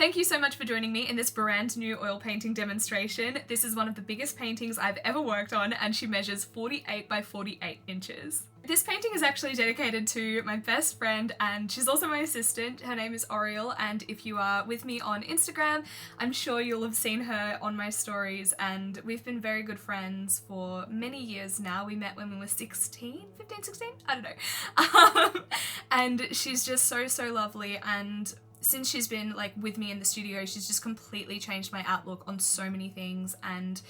Thank you so much for joining me in this brand new oil painting demonstration. This is one of the biggest paintings I've ever worked on, and she measures 48 by 48 inches. This painting is actually dedicated to my best friend, and she's also my assistant. Her name is Oriel, and if you are with me on Instagram, I'm sure you'll have seen her on my stories, and we've been very good friends for many years now. We met when we were 16? I don't know. And she's just so lovely, and since she's been like with me in the studio, she's just completely changed my outlook on so many things. And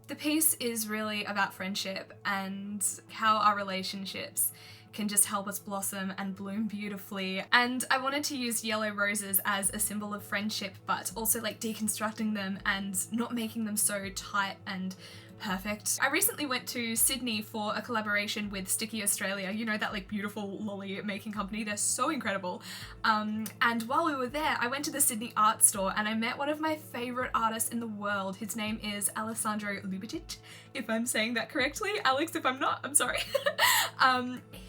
the piece is really about friendship and how our relationships can just help us blossom and bloom beautifully. And I wanted to use yellow roses as a symbol of friendship, but also like deconstructing them and not making them so tight and perfect. I recently went to Sydney for a collaboration with Sticky Australia, you know, that like beautiful lolly making company. They're so incredible. And while we were there, I went to the Sydney art store and I met one of my favorite artists in the world. His name is Alessandro Lubicic, if I'm saying that correctly. Alex, if I'm not, I'm sorry.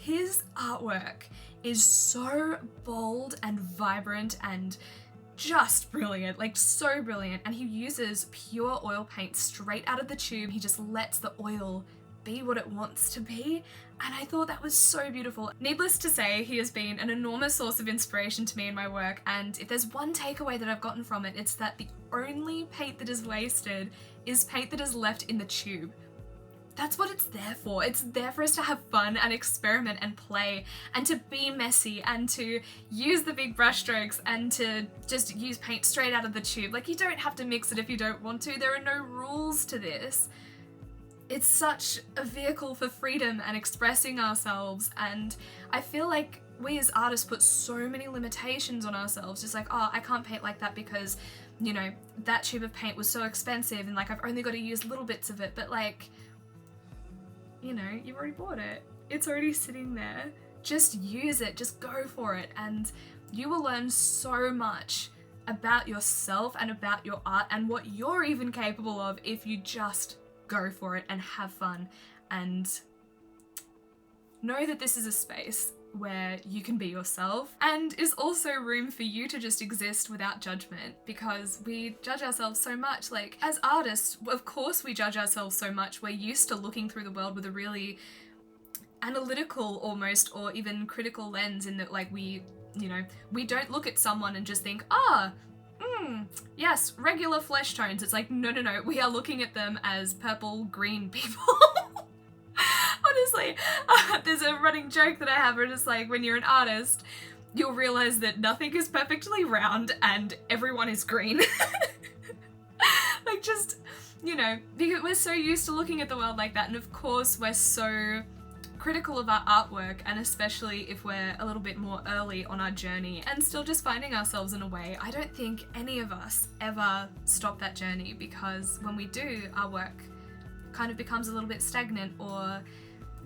His artwork is so bold and vibrant and just brilliant, like so brilliant. And he uses pure oil paint straight out of the tube. He just lets the oil be what it wants to be, and I thought that was so beautiful. Needless to say, he has been an enormous source of inspiration to me in my work, and if there's one takeaway that I've gotten from it, it's that the only paint that is wasted is paint that is left in the tube. That's what it's there for. It's there for us to have fun and experiment and play and to be messy and to use the big brush strokes and to just use paint straight out of the tube. Like, you don't have to mix it if you don't want to. There are no rules to this. It's such a vehicle for freedom and expressing ourselves, and I feel like we as artists put so many limitations on ourselves. Just like, oh, I can't paint like that because, you know, that tube of paint was so expensive and like I've only got to use little bits of it. But like, you know, you've already bought it. It's already sitting there. Just use it, just go for it, and you will learn so much about yourself and about your art and what you're even capable of if you just go for it and have fun and know that this is a space where you can be yourself and is also room for you to just exist without judgment, because we judge ourselves so much. Like, as artists, of course we judge ourselves so much. We're used to looking through the world with a really analytical almost, or even critical lens, in that like we don't look at someone and just think, yes, regular flesh tones. It's like, no, we are looking at them as purple, green people. Honestly, there's a running joke that I have where it's like, when you're an artist, you'll realize that nothing is perfectly round and everyone is green. Like, just, you know, because we're so used to looking at the world like that, and of course we're so critical of our artwork, and especially if we're a little bit more early on our journey and still just finding ourselves in a way. I don't think any of us ever stop that journey, because when we do, our work kind of becomes a little bit stagnant or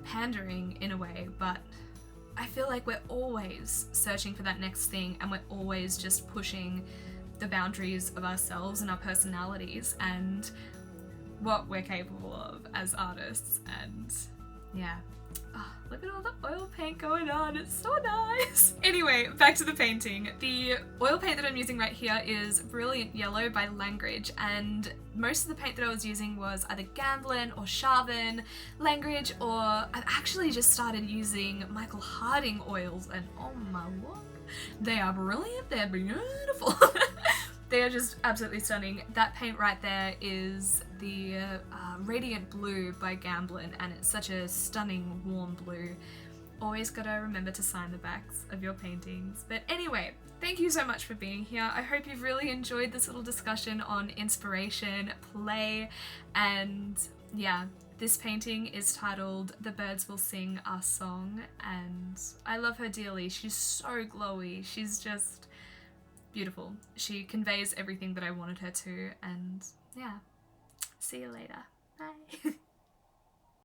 pandering in a way. But I feel like we're always searching for that next thing, and we're always just pushing the boundaries of ourselves and our personalities and what we're capable of as artists. And yeah. Oh, look at all the oil paint going on, it's so nice. Anyway, back to the painting. The oil paint that I'm using right here is Brilliant Yellow by Langridge, and most of the paint that I was using was either Gamblin or Charvin, Langridge, or I've actually just started using Michael Harding oils, and oh my lord, they are brilliant, they're beautiful. They are just absolutely stunning. That paint right there is the Radiant Blue by Gamblin, and it's such a stunning warm blue. Always gotta remember to sign the backs of your paintings. But anyway, thank you so much for being here. I hope you've really enjoyed this little discussion on inspiration, play, and yeah, this painting is titled The Birds Will Sing Our Song, and I love her dearly. She's so glowy. She's just beautiful. She conveys everything that I wanted her to, and yeah. See you later. Bye.